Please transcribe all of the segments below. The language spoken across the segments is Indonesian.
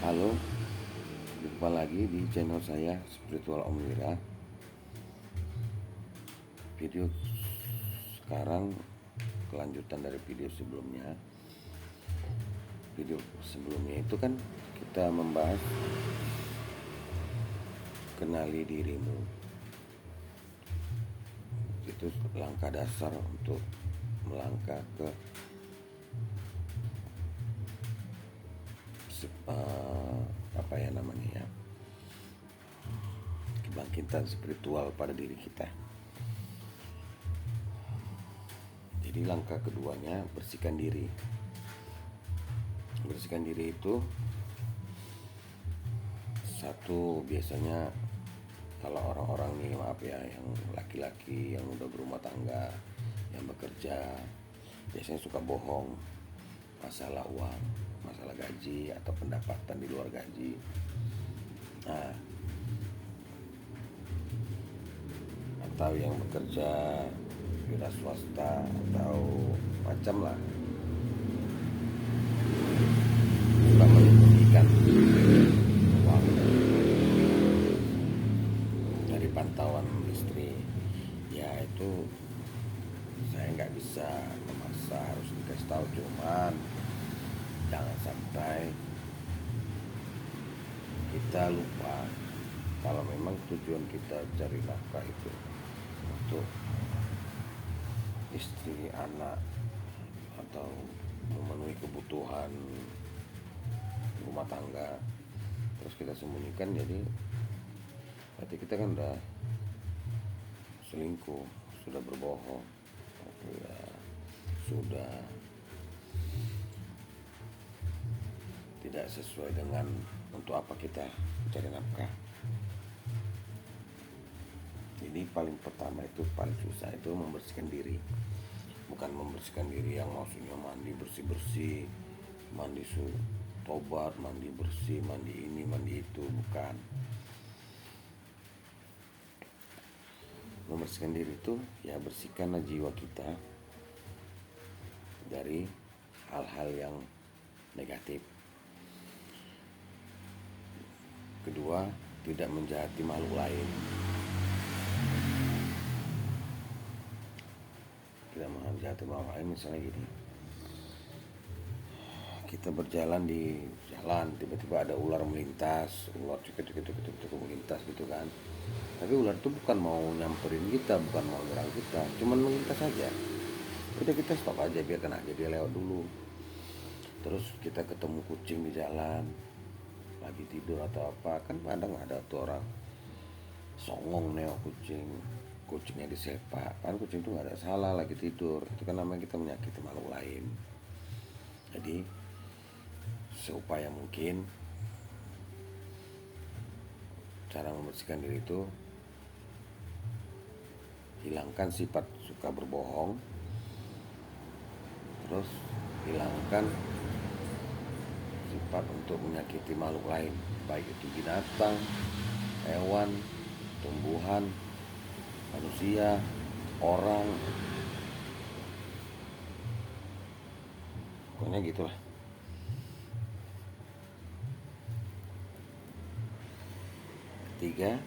Halo, jumpa lagi di channel saya Spiritual Om Wira. Video sekarang kelanjutan dari video sebelumnya. Video sebelumnya itu kan kita membahas kenali dirimu. Itu langkah dasar untuk melangkah ke kebangkitan spiritual pada diri kita. Jadi langkah keduanya bersihkan diri. Bersihkan diri itu satu, biasanya kalau orang-orang nih, maaf ya, yang laki-laki yang udah berumah tangga, yang bekerja, biasanya suka bohong masalah uang, masalah gaji atau pendapatan di luar gaji. Nah, atau yang bekerja wira swasta atau macam lah, suka menyembunyikan uang dari pantauan istri. Ya itu saya nggak bisa memaksa, harus dikasih tahu, cuman jangan sampai kita lupa kalau memang tujuan kita cari nafkah itu untuk istri, anak, atau memenuhi kebutuhan rumah tangga, terus kita sembunyikan, jadi berarti kita kan udah selingkuh, sudah berbohong, ya, sudah tidak sesuai dengan untuk apa kita mencari nafkah. Jadi paling pertama itu, paling susah itu membersihkan diri. Bukan membersihkan diri yang maksudnya mandi bersih-bersih, mandi tobat, mandi bersih, mandi ini, mandi itu, bukan. Membersihkan diri itu ya bersihkanlah jiwa kita dari hal-hal yang negatif. Kedua, tidak menjahati makhluk lain. Tidak menjahati makhluk lain, misalnya gini, kita berjalan di jalan, tiba-tiba ada ular melintas, ular cukup melintas gitu kan. Tapi ular itu bukan mau nyamperin kita, bukan mau nyerang kita, cuman melintas saja. Udah, kita stop aja, biarkan aja dia lewat dulu. Terus kita ketemu kucing di jalan, lagi tidur atau apa, kan kadang ada tuh orang songong neo kucingnya disepak, kan kucing itu nggak ada salah, lagi tidur. Itu kan namanya kita menyakiti makhluk lain. Jadi seupaya mungkin cara membersihkan diri itu hilangkan sifat suka berbohong, terus hilangkan sifat untuk menyakiti makhluk lain, baik itu binatang, hewan, tumbuhan, manusia, orang, pokoknya gitulah. Ketiga,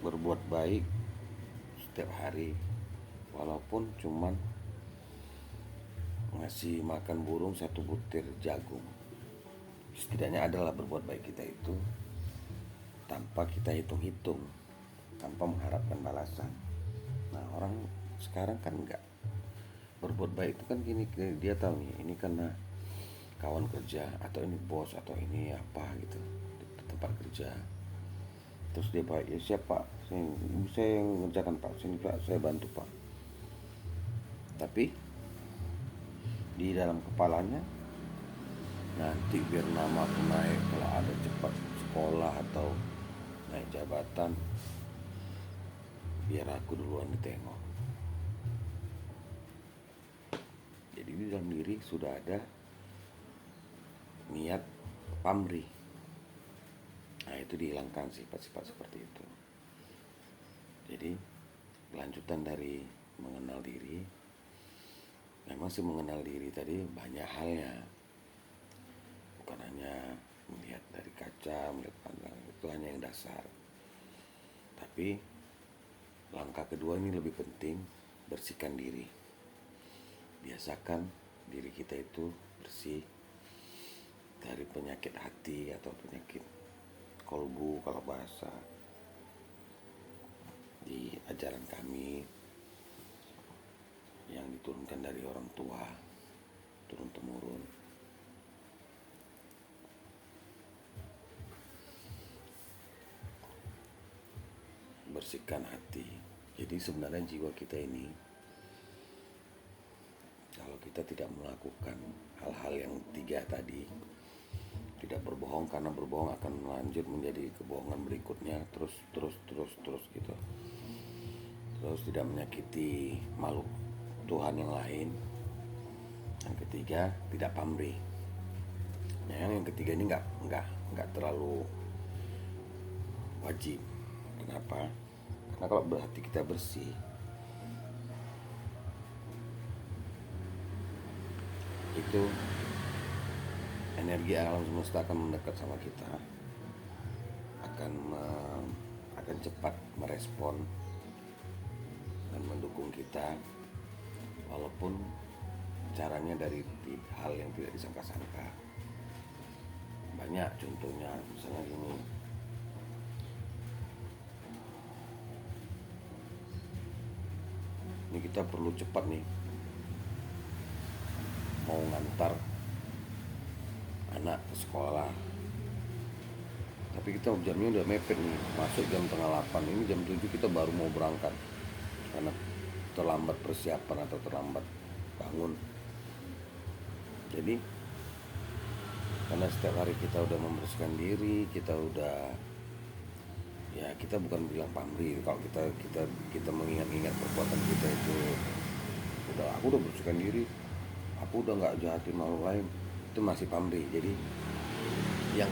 berbuat baik setiap hari, walaupun cuman ngasih makan burung satu butir jagung. Setidaknya adalah berbuat baik kita itu tanpa kita hitung-hitung, tanpa mengharapkan balasan. Nah, orang sekarang kan enggak. Berbuat baik itu kan gini, dia tahu nih, ini karena kawan kerja, atau ini bos, atau ini apa gitu di tempat kerja. Terus dia baik, ya siapa, saya yang ngerjakan pak, sini pak, saya bantu pak. Tapi di dalam kepalanya nanti biar nama aku naik, kalau ada cepat sekolah atau naik jabatan, biar aku duluan ditengok. Jadi di dalam diri sudah ada niat pamrih. Nah, itu dihilangkan sifat-sifat seperti itu. Jadi kelanjutan dari mengenal diri, Memang sih mengenal diri tadi banyak halnya, bukan hanya melihat dari kaca, melihat pandang, itu hanya yang dasar. Tapi langkah kedua ini lebih penting, bersihkan diri. Biasakan diri kita itu bersih dari penyakit hati atau penyakit kolbu kalau bahasa di ajaran kami yang diturunkan dari orang tua turun temurun. Bersihkan hati. Jadi sebenarnya jiwa kita ini, kalau kita tidak melakukan hal-hal yang tiga tadi, tidak berbohong, karena berbohong akan melanjut menjadi kebohongan berikutnya, terus gitu. Terus tidak menyakiti makhluk Tuhan yang lain. Yang ketiga, tidak pamrih. Nah, yang ketiga ini nggak terlalu wajib. Kenapa? Karena kalau hati kita bersih, itu energi alam semesta akan mendekat sama kita, akan cepat merespon dan mendukung kita, walaupun caranya dari hal yang tidak disangka-sangka. Banyak contohnya, misalnya gini, ini kita perlu cepat nih, mau ngantar anak ke sekolah, tapi kita jamnya udah mepet nih, masuk jam setengah 8, ini jam 7 kita baru mau berangkat karena terlambat persiapan atau terlambat bangun. Jadi karena setiap hari kita udah membersihkan diri, kita udah, ya kita bukan bilang pamrih kalau kita mengingat-ingat perbuatan kita itu, aku udah bersihkan diri, aku udah nggak jahatin makhluk lain, itu masih pamrih. Jadi yang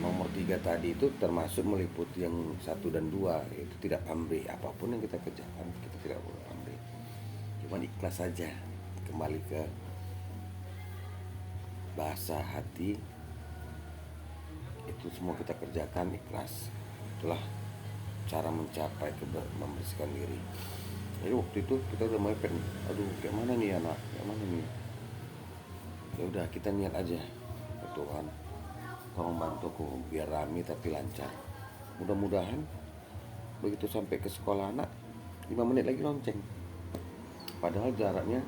nomor 3 tadi itu termasuk meliputi yang 1 dan 2, itu tidak pamrih. Apapun yang kita kerjakan kita tidak boleh pamrih, cuman ikhlas saja. Kembali ke bahasa hati, itu semua kita kerjakan ikhlas. Itulah cara mencapai membersihkan diri. Jadi waktu itu kita udah mepet nih, aduh kayak mana nih anak, kayak mana nih, ya udah kita niat aja, Tuhan tolong bantuku biar rame tapi lancar. Mudah-mudahan begitu sampai ke sekolah anak 5 menit lagi lonceng, padahal jaraknya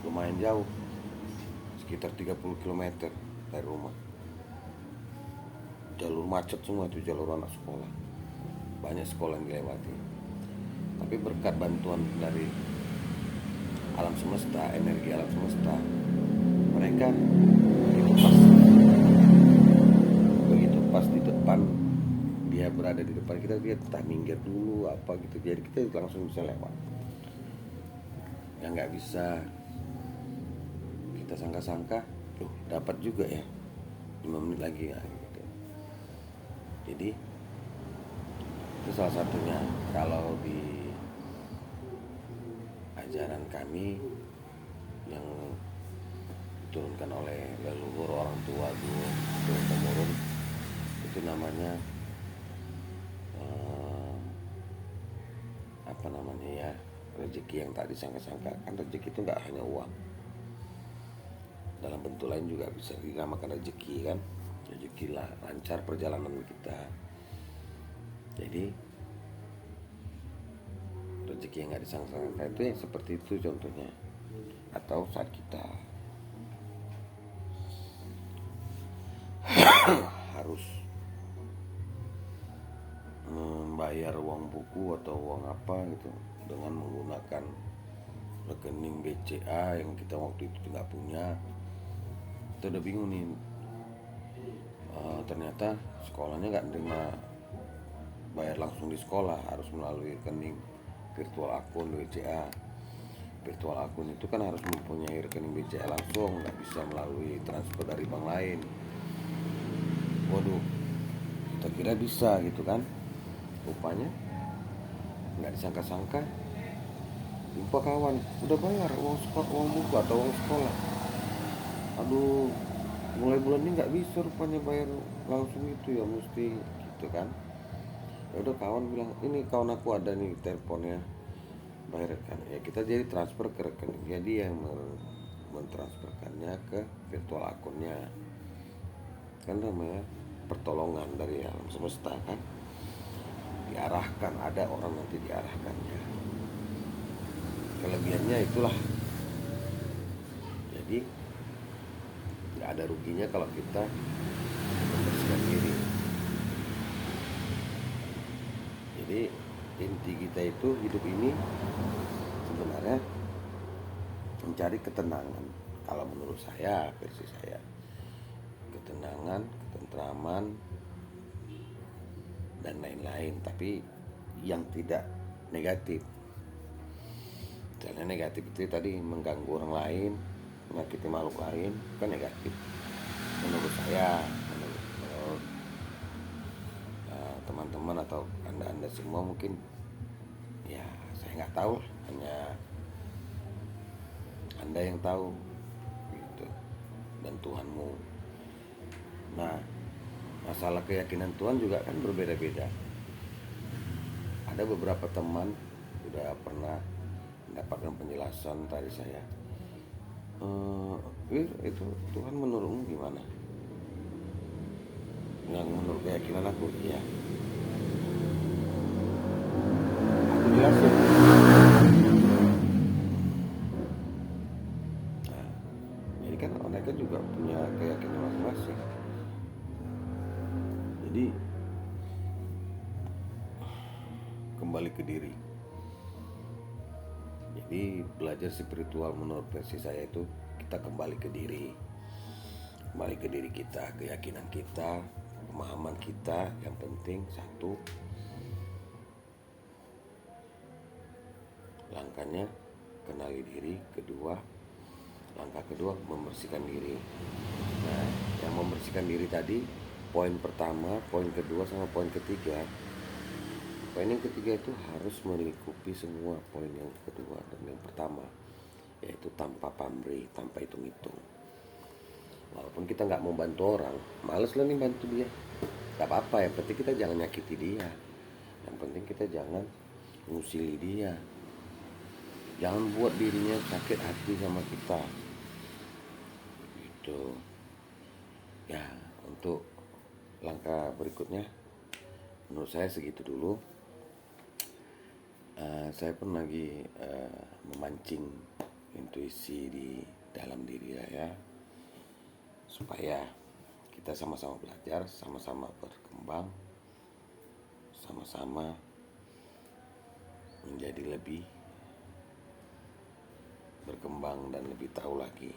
lumayan jauh, sekitar 30 km dari rumah. Jalur macet semua itu, jalur anak sekolah, banyak sekolah yang dilewati. Tapi berkat bantuan dari alam semesta, energi alam semesta, mereka begitu pas di depan, dia berada di depan kita, dia entah minggir dulu apa gitu, jadi kita langsung bisa lewat. Yang nggak bisa kita sangka-sangka, dapat juga ya 5 menit lagi ya gitu. Jadi itu salah satunya. Kalau di ajaran kami yang diturunkan oleh leluhur orang tua dulu turun temurun, itu namanya rezeki yang tak disangka-sangka. Kan rezeki itu nggak hanya uang, dalam bentuk lain juga bisa dinamakan rezeki kan. Rezeki lah lancar perjalanan kita. Jadi rezeki yang nggak disangka-sangka itu yang seperti itu contohnya. Atau saat kita harus membayar uang buku atau uang apa gitu dengan menggunakan rekening BCA yang kita waktu itu nggak punya. Kita udah bingung nih, ternyata sekolahnya nggak nerima bayar langsung di sekolah, harus melalui rekening virtual akun BCA. Virtual akun itu kan harus mempunyai rekening BCA langsung, nggak bisa melalui transfer dari bank lain. Waduh, kita kira bisa gitu kan, rupanya nggak disangka-sangka jumpa kawan, udah bayar uang buku atau uang sekolah. Aduh, mulai bulan ini nggak bisa rupanya bayar langsung itu ya, mesti gitu kan. Ya udah, kawan bilang ini kawan aku ada nih teleponnya, bayar kan. Ya kita jadi transfer ke rekening, jadi yang mentransferkannya ke virtual akunnya. Kan namanya pertolongan dari alam semesta kan, diarahkan, ada orang nanti diarahkannya. Kelebihannya itulah, jadi nggak ada ruginya kalau kita membersihkan diri. Jadi inti kita itu hidup ini sebenarnya mencari ketenangan. Kalau menurut saya, versi saya, ketenangan, ketentraman, dan lain-lain, tapi yang tidak negatif. Misalnya negatif itu tadi mengganggu orang lain, menyakiti makhluk lain, kan negatif. Menurut saya, menurut teman-teman atau anda semua mungkin, ya saya nggak tahu, hanya anda yang tahu gitu, dan Tuhanmu. Nah, masalah keyakinan Tuhan juga kan berbeda-beda. Ada beberapa teman udah pernah mendapatkan penjelasan dari saya, itu Tuhan menurutmu gimana? Yang menurut keyakinan aku, iya, aku jelasin. Nah, jadi kan mereka juga punya keyakinan masing-masing. Jadi kembali ke diri. Jadi belajar spiritual menurut versi saya itu kita kembali ke diri. Kembali ke diri kita, keyakinan kita, pemahaman kita. Yang penting satu, langkahnya kenali diri. Langkah kedua membersihkan diri. Nah, yang membersihkan diri tadi, poin pertama, poin kedua, sama poin ketiga. Poin yang ketiga itu harus melingkupi semua poin yang kedua dan yang pertama, yaitu tanpa pamrih, tanpa hitung-hitung. Walaupun kita nggak mau bantu orang, males lah nih bantu dia, nggak apa-apa. Yang penting kita jangan nyakiti dia, yang penting kita jangan ngusili dia, jangan buat dirinya sakit hati sama kita gitu ya. Untuk langkah berikutnya menurut saya segitu dulu. Saya pun lagi memancing intuisi di dalam diri saya, supaya kita sama-sama belajar, sama-sama berkembang, sama-sama menjadi lebih berkembang dan lebih tahu lagi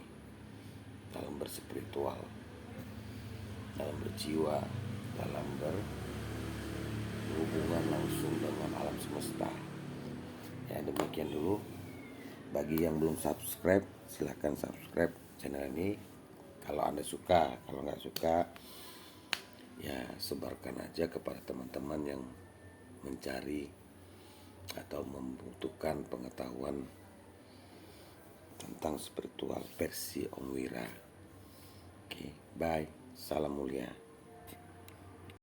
dalam berspiritual, dalam berjiwa, dalam berhubungan langsung dengan alam semesta. Ya, demikian dulu. Bagi yang belum subscribe, silahkan subscribe channel ini kalau Anda suka. Kalau nggak suka, ya sebarkan aja kepada teman-teman yang mencari atau membutuhkan pengetahuan tentang spiritual versi Om Wira. Oke, bye. Salam mulia.